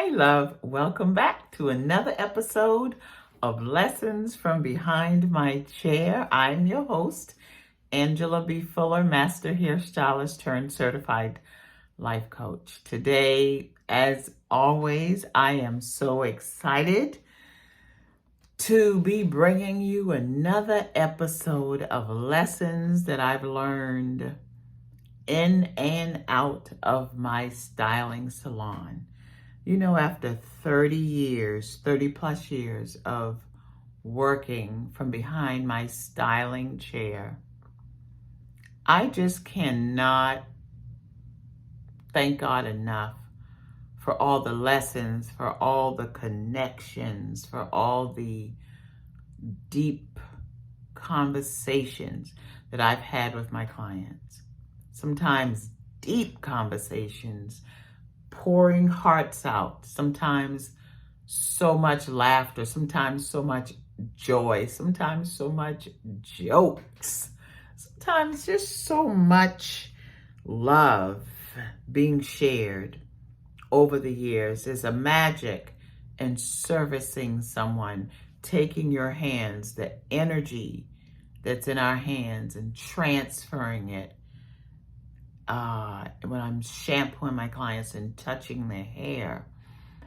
Hey, love, welcome back to another episode of Lessons from Behind My Chair. I'm your host, Angela B. Fuller, Master Hairstylist turned Certified Life Coach. Today, as always, I am so excited to be bringing you another episode of lessons that I've learned in and out of my styling salon. You know, after 30 plus years of working from behind my styling chair, I just cannot thank God enough for all the lessons, for all the connections, for all the deep conversations that I've had with my clients. Sometimes deep conversations, pouring hearts out, sometimes so much laughter, sometimes so much joy, sometimes so much jokes, sometimes just so much love being shared over the years. There's a magic in servicing someone, taking your hands, the energy that's in our hands and transferring it. When I'm shampooing my clients and touching their hair,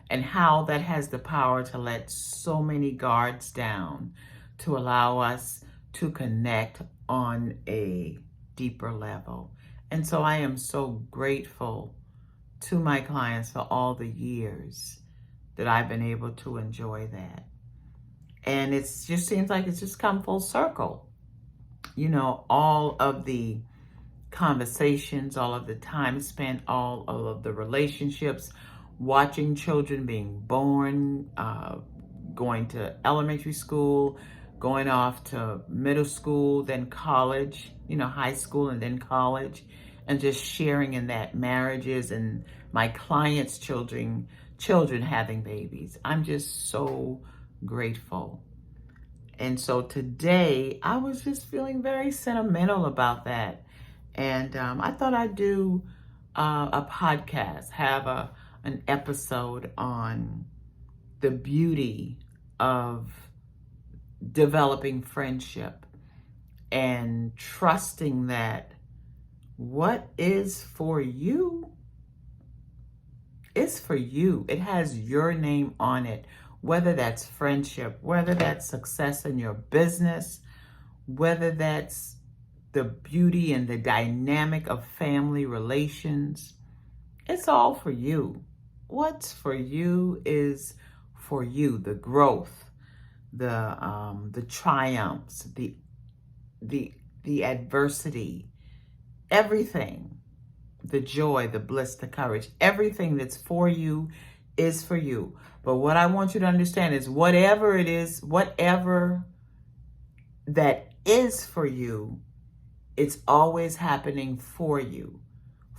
and how that has the power to let so many guards down, to allow us to connect on a deeper level. And so I am so grateful to my clients for all the years that I've been able to enjoy that. And it just seems like it's just come full circle. You know, all of the conversations, all of the time spent, all of the relationships, watching children being born, going to elementary school, going off to middle school, then college, high school and then college, and just sharing in that, marriages and my clients' children having babies. I'm just so grateful. And so today I was just feeling very sentimental about that. And I thought I'd do a podcast, have an episode on the beauty of developing friendship and trusting that what is for you is for you. It has your name on it, whether that's friendship, whether that's success in your business, whether that's the beauty and the dynamic of family relations. It's all for you. What's for you is for you. The growth, the triumphs, the adversity, everything, the joy, the bliss, the courage, everything that's for you is for you. But what I want you to understand is whatever it is, whatever that is for you, it's always happening for you,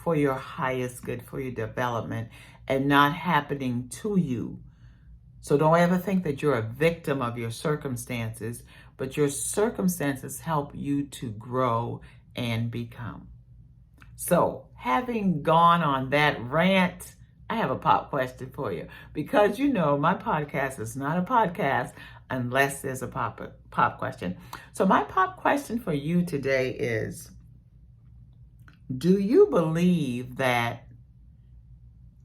for your highest good, for your development, and not happening to you. So don't ever think that you're a victim of your circumstances, but your circumstances help you to grow and become. So having gone on that rant, I have a pop question for you, because my podcast is not a podcast unless there's a pop question. So my pop question for you today is, do you believe that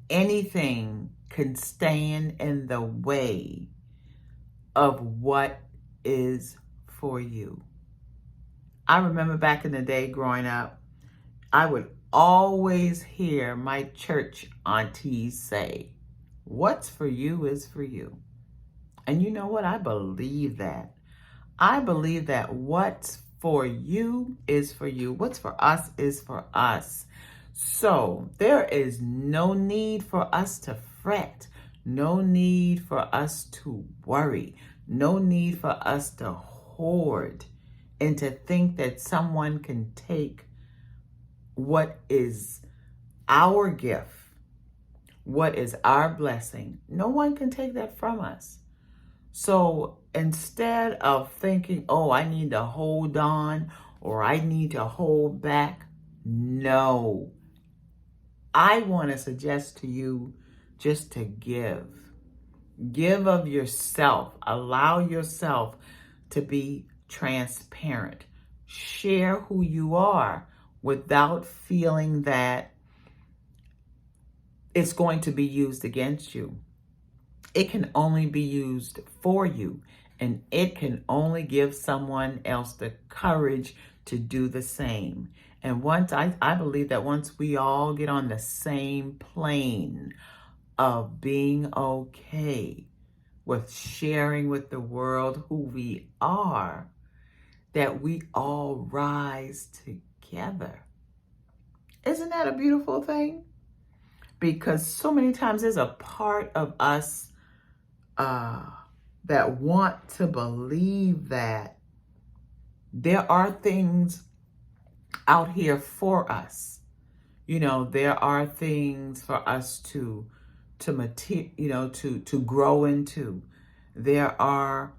anything can stand in the way of what is for you? I remember back in the day growing up, I would always hear my church aunties say, what's for you is for you. And you know what? I believe that. I believe that what's for you is for you. What's for us is for us. So there is no need for us to fret, no need for us to worry, no need for us to hoard and to think that someone can take what is our gift, what is our blessing. No one can take that from us. So instead of thinking, oh, I need to hold on or I need to hold back, no. I want to suggest to you just to give. Give of yourself. Allow yourself to be transparent. Share who you are without feeling that it's going to be used against you. It can only be used for you, and it can only give someone else the courage to do the same. And once I believe that once we all get on the same plane of being okay with sharing with the world who we are, that we all rise together. Isn't that a beautiful thing? Because so many times there's a part of us that want to believe that there are things out here for us. You know, there are things for us to grow into. There are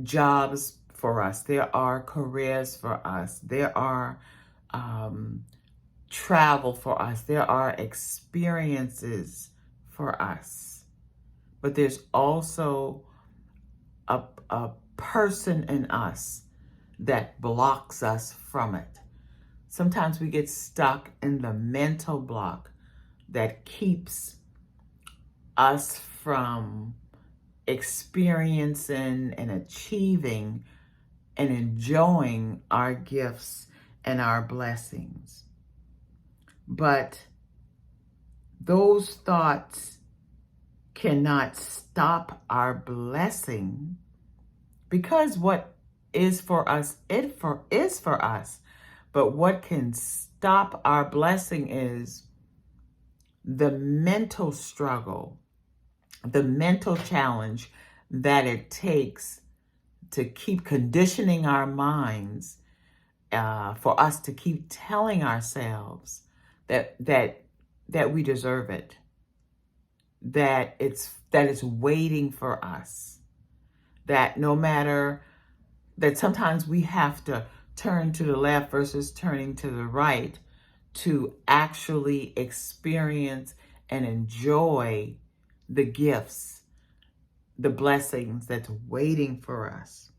jobs for us. There are careers for us. There are travel for us. There are experiences for us. But there's also a person in us that blocks us from it. Sometimes we get stuck in the mental block that keeps us from experiencing and achieving and enjoying our gifts and our blessings. But those thoughts cannot stop our blessing, because what is for us, is for us. But what can stop our blessing is the mental struggle, the mental challenge that it takes to keep conditioning our minds, for us to keep telling ourselves that we deserve it, that it's waiting for us, that no matter, that sometimes we have to turn to the left versus turning to the right to actually experience and enjoy the gifts, the blessings that's waiting for us.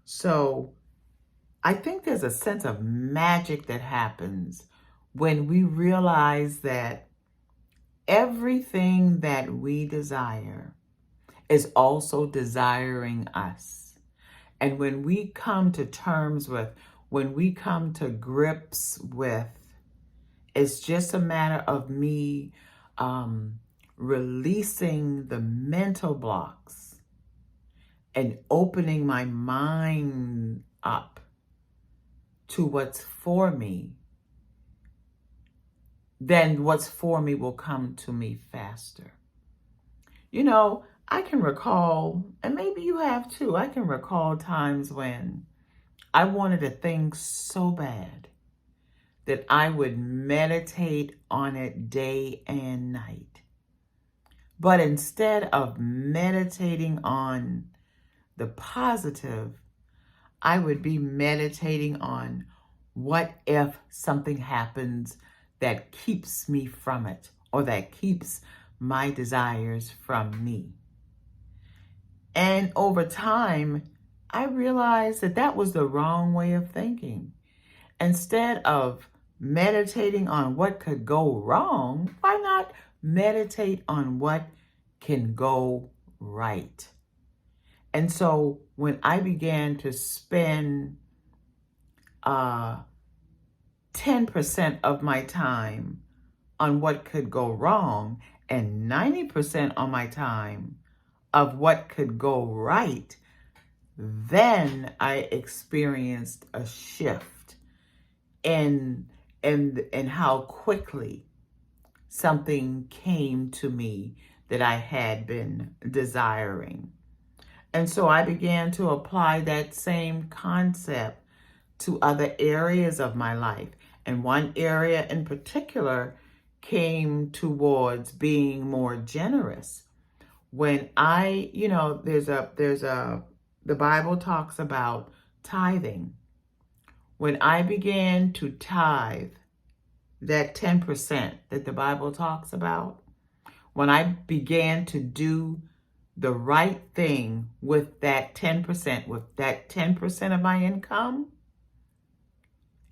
So I think there's a sense of magic that happens when we realize that everything that we desire is also desiring us. And when we come to terms with, when we come to grips with, it's just a matter of me releasing the mental blocks and opening my mind up to what's for me, then what's for me will come to me faster. You know, I can recall, and maybe you have too, I can recall times when I wanted a thing so bad that I would meditate on it day and night. But instead of meditating on the positive, I would be meditating on what if something happens that keeps me from it, or that keeps my desires from me. And over time, I realized that that was the wrong way of thinking. Instead of meditating on what could go wrong, why not meditate on what can go right? And so when I began to spend 10% of my time on what could go wrong and 90% on my time of what could go right, then I experienced a shift in how quickly something came to me that I had been desiring. And so I began to apply that same concept to other areas of my life. And one area in particular came towards being more generous. When I, the Bible talks about tithing. When I began to tithe that 10% that the Bible talks about, when I began to do the right thing with that 10% of my income,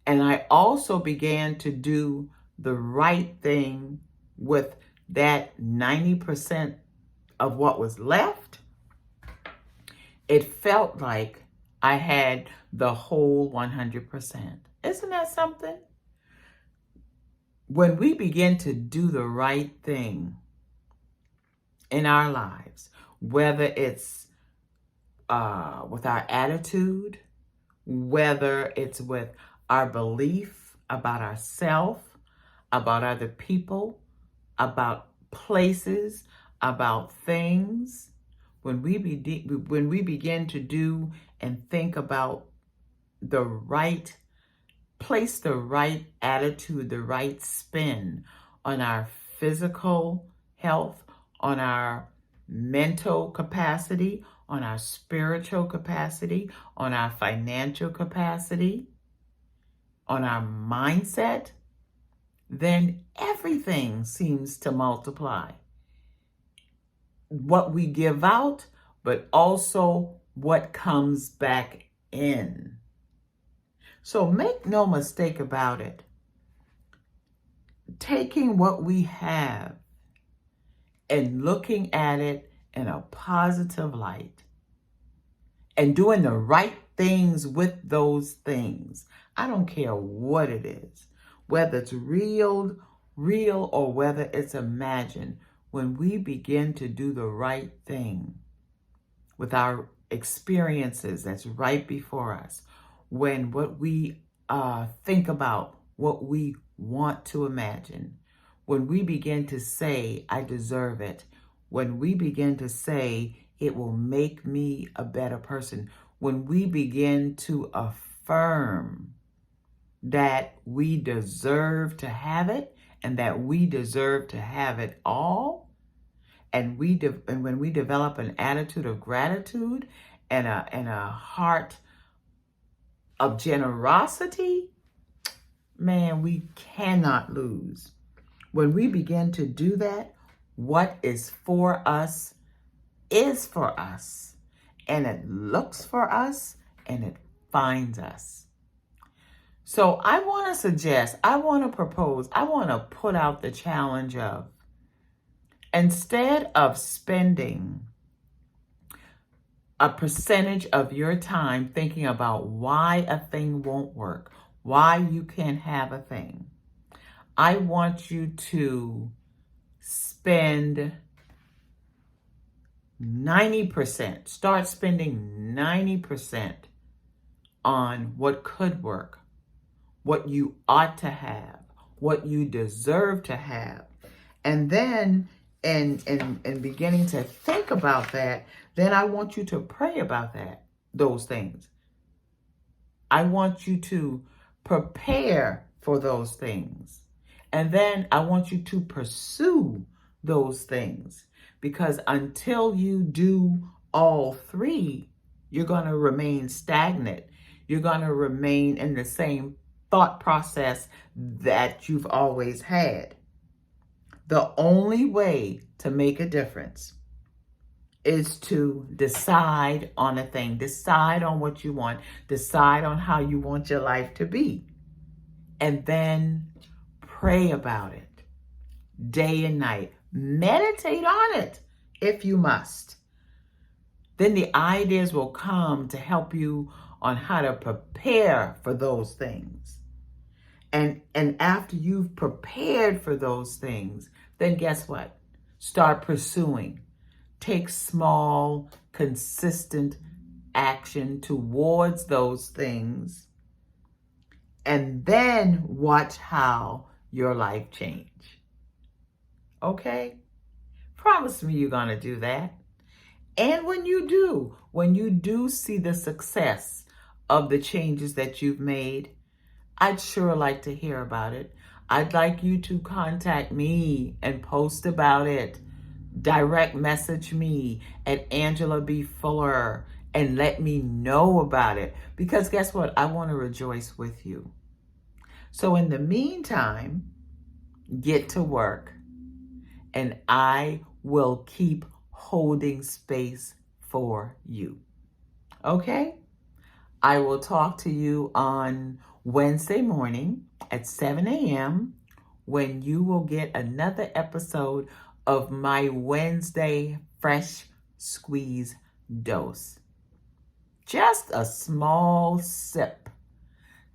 and I also began to do the right thing with that 90% of what was left, it felt like I had the whole 100%. Isn't that something? When we begin to do the right thing in our lives, whether it's with our attitude, whether it's with our belief about ourselves, about other people, about places, about things, when we begin to do and think about the right, place the right attitude, the right spin on our physical health, on our mental capacity, on our spiritual capacity, on our financial capacity, on our mindset, then everything seems to multiply. What we give out, but also what comes back in. So make no mistake about it. Taking what we have and looking at it in a positive light and doing the right things with those things. I don't care what it is, whether it's real, or whether it's imagined. When we begin to do the right thing with our experiences that's right before us, when what we think about, what we want to imagine, when we begin to say, I deserve it, when we begin to say, it will make me a better person, when we begin to affirm that we deserve to have it and that we deserve to have it all, and when we develop an attitude of gratitude and a heart of generosity, man, we cannot lose. When we begin to do that, what is for us is for us, and it looks for us, and it finds us. So I want to suggest, I want to propose, I want to put out the challenge of, instead of spending a percentage of your time thinking about why a thing won't work, why you can't have a thing, I want you to spend 90%, start spending 90% on what could work, what you ought to have, what you deserve to have. And then, and beginning to think about that, then I want you to pray about those things. I want you to prepare for those things. And then I want you to pursue those things. Because until you do all three, you're going to remain stagnant. You're going to remain in the same thought process that you've always had. The only way to make a difference is to decide on a thing, decide on what you want, decide on how you want your life to be, and then pray about it day and night. Meditate on it if you must. Then the ideas will come to help you on how to prepare for those things. And after you've prepared for those things, then guess what? Start pursuing. Take small, consistent action towards those things, and then watch how your life change. Okay? Promise me you're going to do that. And when you do see the success of the changes that you've made, I'd sure like to hear about it. I'd like you to contact me and post about it. Direct message me at Angela B. Fuller and let me know about it. Because guess what? I want to rejoice with you. So in the meantime, get to work and I will keep holding space for you. Okay? I will talk to you on Wednesday morning at 7 a.m. when you will get another episode of my Wednesday Fresh Squeeze Dose. Just a small sip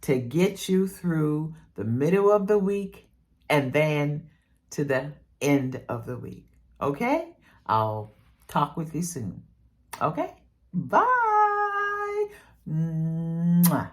to get you through the middle of the week and then to the end of the week. Okay? I'll talk with you soon. Okay? Bye. Mwah.